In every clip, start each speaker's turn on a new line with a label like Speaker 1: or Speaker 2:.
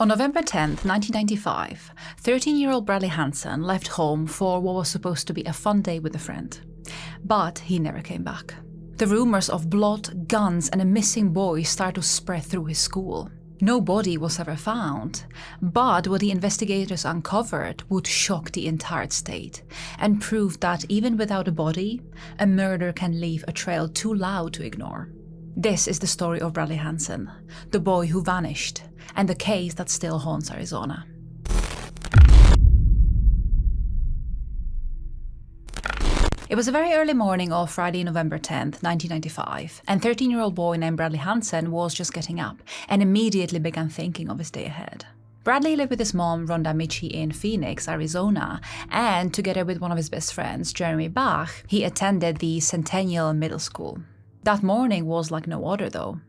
Speaker 1: On November 10th, 1995, 13-year-old Bradley Hansen left home for what was supposed to be a fun day with a friend. But he never came back. The rumors of blood, guns, and a missing boy started to spread through his school. No body was ever found, but what the investigators uncovered would shock the entire state and prove that even without a body, a murder can leave a trail too loud to ignore. This is the story of Bradley Hansen, the boy who vanished, and the case that still haunts Arizona. It was a very early morning of Friday, November 10th, 1995, and 13-year-old boy named Bradley Hansen was just getting up and immediately began thinking of his day ahead. Bradley lived with his mom, Rhonda Michie, in Phoenix, Arizona, and together with one of his best friends, Jeremy Bach, he attended the Centennial Middle School. That morning was like no other though.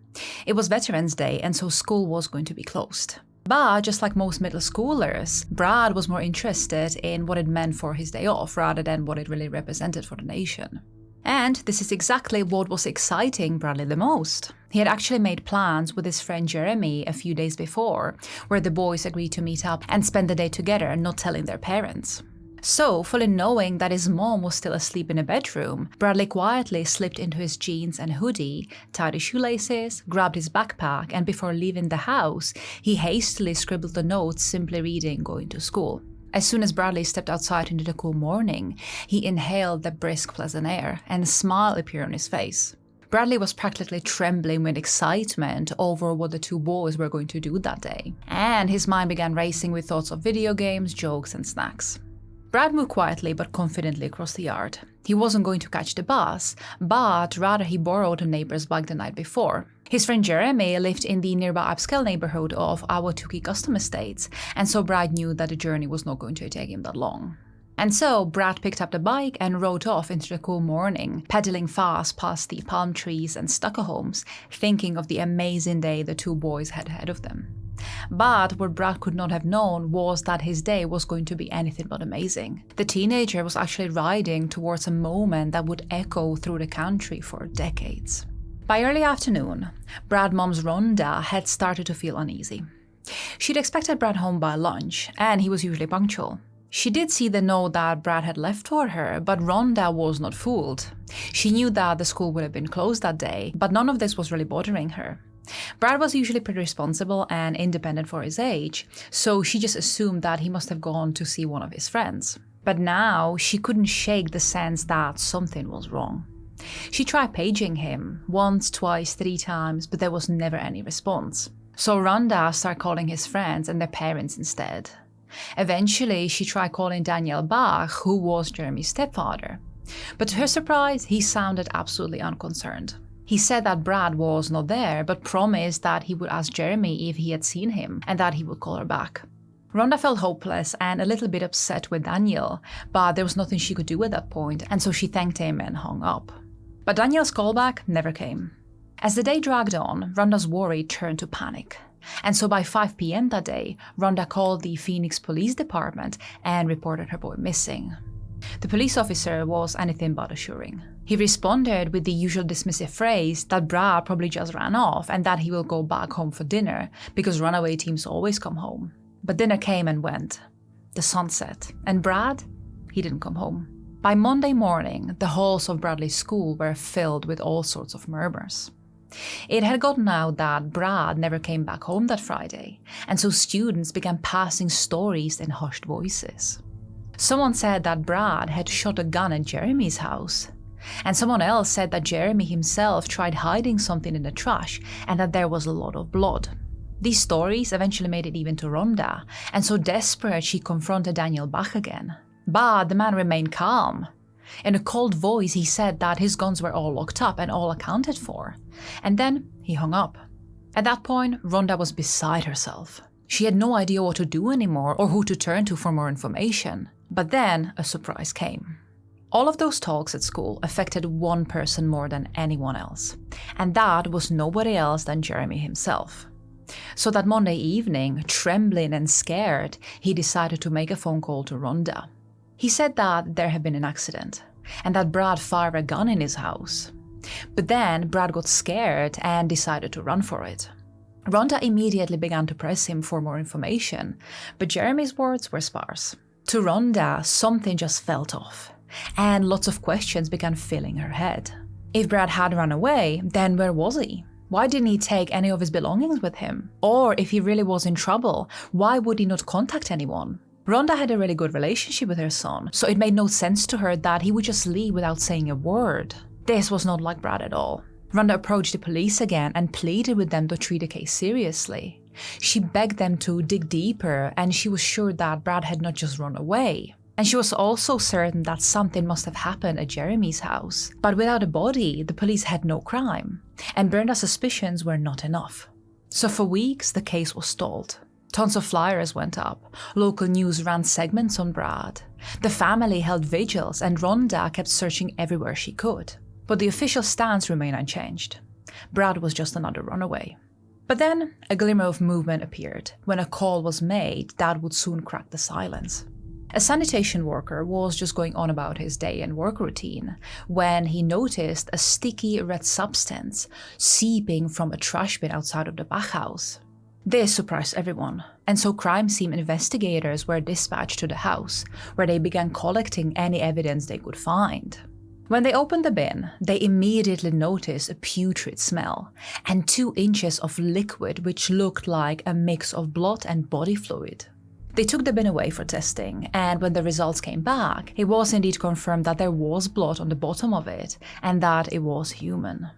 Speaker 1: It was Veterans Day, and so school was going to be closed. But just like most middle schoolers, Brad was more interested in what it meant for his day off rather than what it really represented for the nation. And this is exactly what was exciting Bradley the most. He had actually made plans with his friend Jeremy a few days before, where the boys agreed to meet up and spend the day together, not telling their parents. So, fully knowing that his mom was still asleep in a bedroom, Bradley quietly slipped into his jeans and hoodie, tied his shoelaces, grabbed his backpack, and before leaving the house, he hastily scribbled a note simply reading "going to school." As soon as Bradley stepped outside into the cool morning, he inhaled the brisk, pleasant air, and a smile appeared on his face. Bradley was practically trembling with excitement over what the two boys were going to do that day, and his mind began racing with thoughts of video games, jokes, and snacks. Brad moved quietly but confidently across the yard. He wasn't going to catch the bus, but rather he borrowed a neighbor's bike the night before. His friend Jeremy lived in the nearby upscale neighborhood of Ahwatukee Custom Estates, and so Brad knew that the journey was not going to take him that long. And so Brad picked up the bike and rode off into the cool morning, pedaling fast past the palm trees and stucco homes, thinking of the amazing day the two boys had ahead of them. But what Brad could not have known was that his day was going to be anything but amazing. The teenager was actually riding towards a moment that would echo through the country for decades. By early afternoon, Brad's mom's Rhonda had started to feel uneasy. She'd expected Brad home by lunch, and he was usually punctual. She did see the note that Brad had left for her, but Rhonda was not fooled. She knew that the school would have been closed that day, but none of this was really bothering her. Brad was usually pretty responsible and independent for his age, so she just assumed that he must have gone to see one of his friends. But now she couldn't shake the sense that something was wrong. She tried paging him once, twice, 3 times, but there was never any response. So Rhonda started calling his friends and their parents instead. Eventually, she tried calling Daniel Bach, who was Jeremy's stepfather. But to her surprise, he sounded absolutely unconcerned. He said that Brad was not there, but promised that he would ask Jeremy if he had seen him and that he would call her back. Rhonda felt hopeless and a little bit upset with Daniel, but there was nothing she could do at that point, and so she thanked him and hung up. But Daniel's callback never came. As the day dragged on, Rhonda's worry turned to panic. And so by 5 p.m. that day, Rhonda called the Phoenix Police Department and reported her boy missing. The police officer was anything but assuring. He responded with the usual dismissive phrase that Brad probably just ran off and that he will go back home for dinner because runaway teams always come home. But dinner came and went. The sun set, and Brad, he didn't come home. By Monday morning, the halls of Bradley's school were filled with all sorts of murmurs. It had gotten out that Brad never came back home that Friday, and so students began passing stories in hushed voices. Someone said that Brad had shot a gun at Jeremy's house, and someone else said that Jeremy himself tried hiding something in the trash and that there was a lot of blood. These stories eventually made it even to Rhonda, and so desperate she confronted Daniel Bach again. But the man remained calm. In a cold voice, he said that his guns were all locked up and all accounted for. And then he hung up. At that point, Rhonda was beside herself. She had no idea what to do anymore or who to turn to for more information. But then a surprise came. All of those talks at school affected one person more than anyone else. And that was nobody else than Jeremy himself. So that Monday evening, trembling and scared, he decided to make a phone call to Rhonda. He said that there had been an accident, and that Brad fired a gun in his house. But then Brad got scared and decided to run for it. Rhonda immediately began to press him for more information, but Jeremy's words were sparse. To Rhonda, something just felt off, and lots of questions began filling her head. If Brad had run away, then where was he? Why didn't he take any of his belongings with him? Or if he really was in trouble, why would he not contact anyone? Rhonda had a really good relationship with her son, so it made no sense to her that he would just leave without saying a word. This was not like Brad at all. Rhonda approached the police again and pleaded with them to treat the case seriously. She begged them to dig deeper, and she was sure that Brad had not just run away. And she was also certain that something must have happened at Jeremy's house. But without a body, the police had no crime, and Brenda's suspicions were not enough. So for weeks, the case was stalled. Tons of flyers went up, local news ran segments on Brad. The family held vigils, and Rhonda kept searching everywhere she could. But the official stance remained unchanged. Brad was just another runaway. But then, a glimmer of movement appeared when a call was made that would soon crack the silence. A sanitation worker was just going on about his day and work routine when he noticed a sticky red substance seeping from a trash bin outside of the bathhouse. This surprised everyone, and so crime scene investigators were dispatched to the house, where they began collecting any evidence they could find. When they opened the bin, they immediately noticed a putrid smell and 2 inches of liquid which looked like a mix of blood and body fluid. They took the bin away for testing, and when the results came back, it was indeed confirmed that there was blood on the bottom of it and that it was human.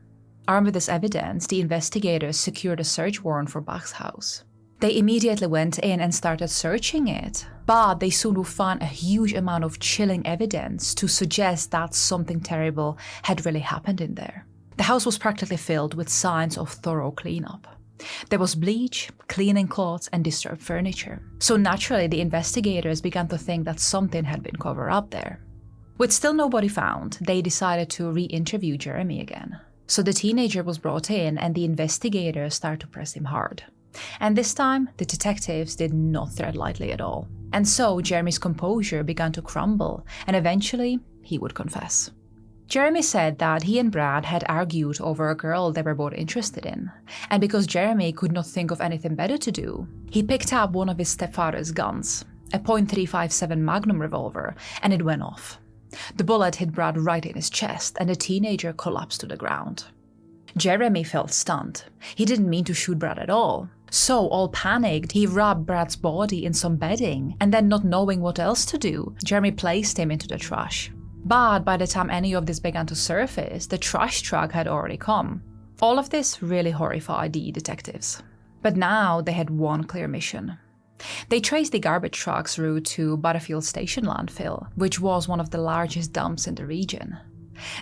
Speaker 1: Armed with this evidence, the investigators secured a search warrant for Bach's house. They immediately went in and started searching it, but they soon would find a huge amount of chilling evidence to suggest that something terrible had really happened in there. The house was practically filled with signs of thorough cleanup. There was bleach, cleaning cloths, and disturbed furniture. So naturally, the investigators began to think that something had been covered up there. With still nobody found, they decided to re-interview Jeremy again. So the teenager was brought in, and the investigators started to press him hard. And this time, the detectives did not tread lightly at all. And so Jeremy's composure began to crumble, and eventually, he would confess. Jeremy said that he and Brad had argued over a girl they were both interested in, and because Jeremy could not think of anything better to do, he picked up one of his stepfather's guns, a .357 Magnum revolver, and it went off. The bullet hit Brad right in his chest, and the teenager collapsed to the ground. Jeremy felt stunned. He didn't mean to shoot Brad at all. So, all panicked, he wrapped Brad's body in some bedding, and then not knowing what else to do, Jeremy placed him into the trash. But by the time any of this began to surface, the trash truck had already come. All of this really horrified the detectives. But now they had one clear mission. They traced the garbage truck's route to Butterfield Station landfill, which was one of the largest dumps in the region.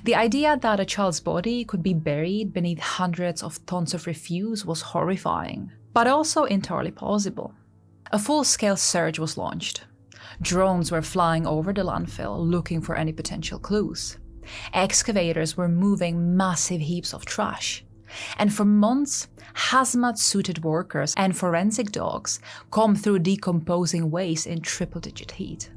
Speaker 1: The idea that a child's body could be buried beneath hundreds of tons of refuse was horrifying, but also entirely plausible. A full-scale search was launched. Drones were flying over the landfill looking for any potential clues. Excavators were moving massive heaps of trash. And for months, hazmat-suited workers and forensic dogs combed through decomposing waste in triple-digit heat.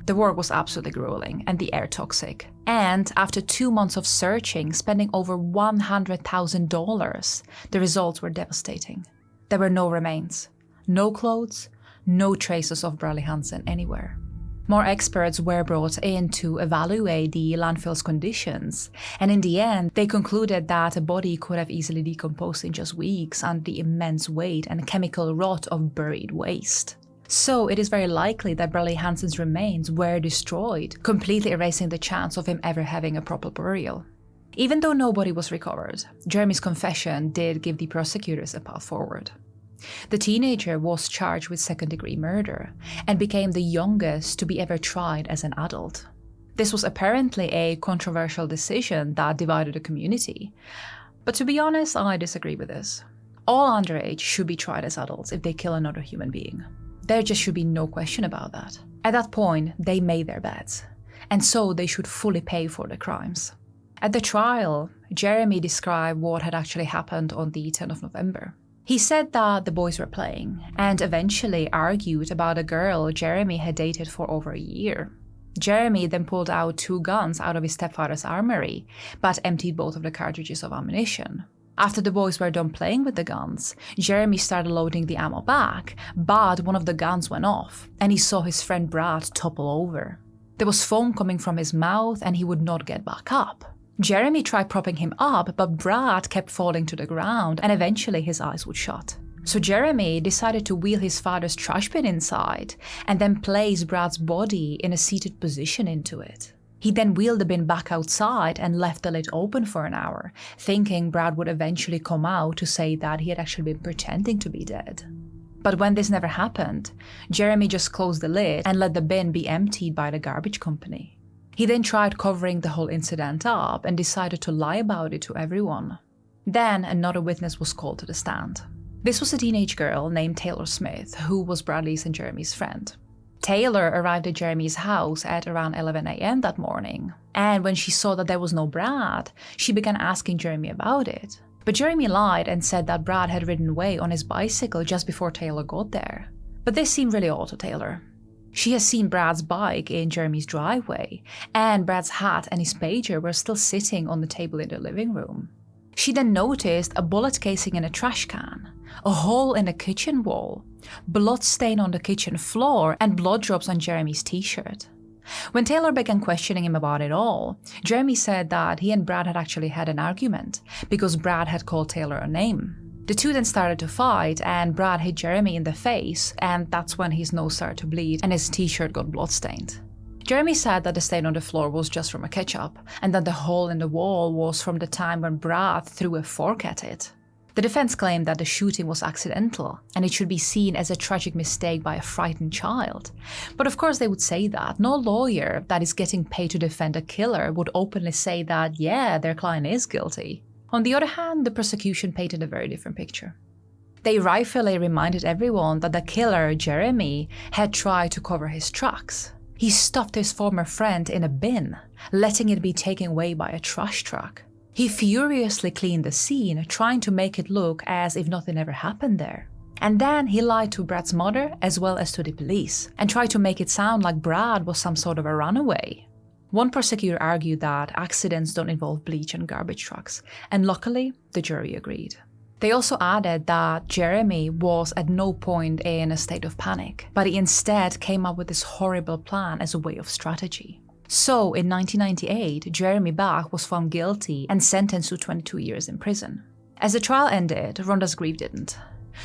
Speaker 1: The work was absolutely grueling and the air toxic. And after 2 months of searching, spending over $100,000, the results were devastating. There were no remains, no clothes, no traces of Bradley Hansen anywhere. More experts were brought in to evaluate the landfill's conditions, and in the end, they concluded that a body could have easily decomposed in just weeks under the immense weight and chemical rot of buried waste. So it is very likely that Bradley Hansen's remains were destroyed, completely erasing the chance of him ever having a proper burial. Even though nobody was recovered, Jeremy's confession did give the prosecutors a path forward. The teenager was charged with second-degree murder and became the youngest to be ever tried as an adult. This was apparently a controversial decision that divided the community. But to be honest, I disagree with this. All underage should be tried as adults if they kill another human being. There just should be no question about that. At that point, they made their beds, and so they should fully pay for their crimes. At the trial, Jeremy described what had actually happened on the 10th of November. He said that the boys were playing, and eventually argued about a girl Jeremy had dated for over a year. Jeremy then pulled out 2 guns out of his stepfather's armory, but emptied both of the cartridges of ammunition. After the boys were done playing with the guns, Jeremy started loading the ammo back, but one of the guns went off, and he saw his friend Brad topple over. There was foam coming from his mouth, and he would not get back up. Jeremy tried propping him up, but Brad kept falling to the ground, and eventually his eyes would shut. So Jeremy decided to wheel his father's trash bin inside, and then place Brad's body in a seated position into it. He then wheeled the bin back outside and left the lid open for an hour, thinking Brad would eventually come out to say that he had actually been pretending to be dead. But when this never happened, Jeremy just closed the lid and let the bin be emptied by the garbage company. He then tried covering the whole incident up and decided to lie about it to everyone. Then another witness was called to the stand. This was a teenage girl named Taylor Smith, who was Bradley's and Jeremy's friend. Taylor arrived at Jeremy's house at around 11 a.m. that morning, and when she saw that there was no Brad, she began asking Jeremy about it. But Jeremy lied and said that Brad had ridden away on his bicycle just before Taylor got there. But this seemed really odd to Taylor. She has seen Brad's bike in Jeremy's driveway, and Brad's hat and his pager were still sitting on the table in the living room. She then noticed a bullet casing in a trash can, a hole in the kitchen wall, blood stain on the kitchen floor, and blood drops on Jeremy's t-shirt. When Taylor began questioning him about it all, Jeremy said that he and Brad had actually had an argument because Brad had called Taylor a name. The two then started to fight, and Brad hit Jeremy in the face, and that's when his nose started to bleed and his t-shirt got bloodstained. Jeremy said that the stain on the floor was just from a ketchup, and that the hole in the wall was from the time when Brad threw a fork at it. The defense claimed that the shooting was accidental, and it should be seen as a tragic mistake by a frightened child. But of course they would say that. No lawyer that is getting paid to defend a killer would openly say that, yeah, their client is guilty. On the other hand, the prosecution painted a very different picture. They rightfully reminded everyone that the killer, Jeremy, had tried to cover his tracks. He stuffed his former friend in a bin, letting it be taken away by a trash truck. He furiously cleaned the scene, trying to make it look as if nothing ever happened there. And then he lied to Brad's mother as well as to the police, and tried to make it sound like Brad was some sort of a runaway. One prosecutor argued that accidents don't involve bleach and garbage trucks, and luckily, the jury agreed. They also added that Jeremy was at no point in a state of panic, but he instead came up with this horrible plan as a way of strategy. So, in 1998, Jeremy Bach was found guilty and sentenced to 22 years in prison. As the trial ended, Rhonda's grief didn't.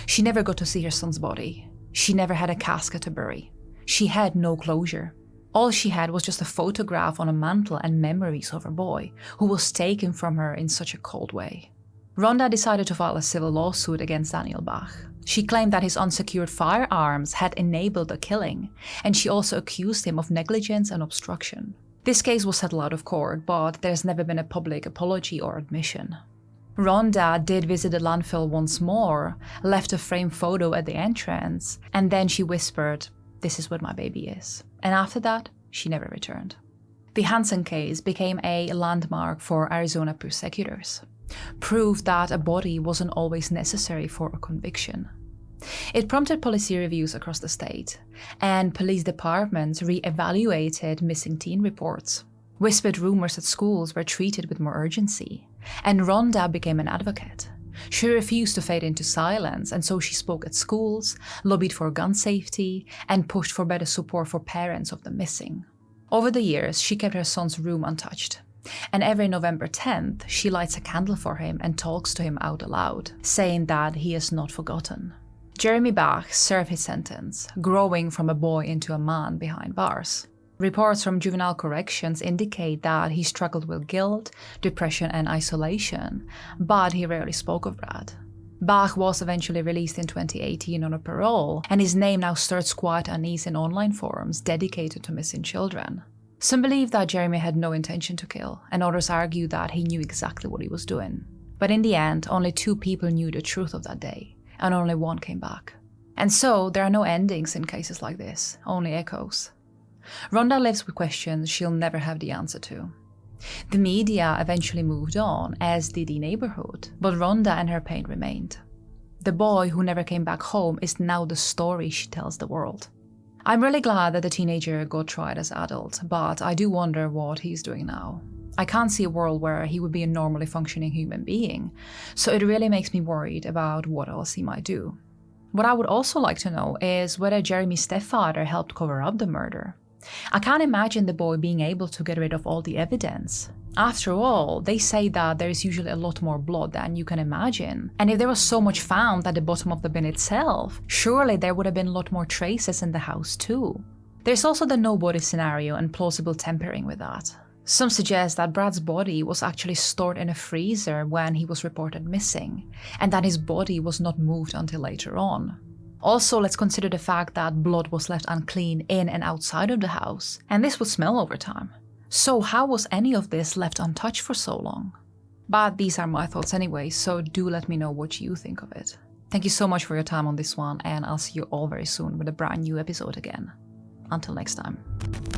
Speaker 1: She never got to see her son's body. She never had a casket to bury. She had no closure. All she had was just a photograph on a mantle and memories of her boy, who was taken from her in such a cold way. Rhonda decided to file a civil lawsuit against Daniel Bach. She claimed that his unsecured firearms had enabled the killing, and she also accused him of negligence and obstruction. This case was settled out of court, but there's never been a public apology or admission. Rhonda did visit the landfill once more, left a framed photo at the entrance, and then she whispered, "This is what my baby is." And after that, she never returned. The Hansen case became a landmark for Arizona prosecutors. Proof that a body wasn't always necessary for a conviction. It prompted policy reviews across the state, and police departments re-evaluated missing teen reports. Whispered rumors at schools were treated with more urgency, and Rhonda became an advocate. She refused to fade into silence, and so she spoke at schools, lobbied for gun safety, and pushed for better support for parents of the missing. Over the years, she kept her son's room untouched. And every November 10th, she lights a candle for him and talks to him out aloud, saying that he is not forgotten. Jeremy Bach served his sentence, growing from a boy into a man behind bars. Reports from juvenile corrections indicate that he struggled with guilt, depression, and isolation, but he rarely spoke of Brad. Bach was eventually released in 2018 on a parole, and his name now stirs quite unease in online forums dedicated to missing children. Some believe that Jeremy had no intention to kill, and others argue that he knew exactly what he was doing. But in the end, only 2 people knew the truth of that day, and only 1 came back. And so, there are no endings in cases like this, only echoes. Rhonda lives with questions she'll never have the answer to. The media eventually moved on, as did the neighborhood, but Rhonda and her pain remained. The boy who never came back home is now the story she tells the world. I'm really glad that the teenager got tried as adult, but I do wonder what he's doing now. I can't see a world where he would be a normally functioning human being, so it really makes me worried about what else he might do. What I would also like to know is whether Jeremy's stepfather helped cover up the murder. I can't imagine the boy being able to get rid of all the evidence. After all, they say that there is usually a lot more blood than you can imagine. And if there was so much found at the bottom of the bin itself, surely there would have been a lot more traces in the house too. There's also the no-body scenario and plausible tempering with that. Some suggest that Brad's body was actually stored in a freezer when he was reported missing, and that his body was not moved until later on. Also, let's consider the fact that blood was left unclean in and outside of the house, and this would smell over time. So how was any of this left untouched for so long? But these are my thoughts anyway, so do let me know what you think of it. Thank you so much for your time on this one, and I'll see you all very soon with a brand new episode again. Until next time.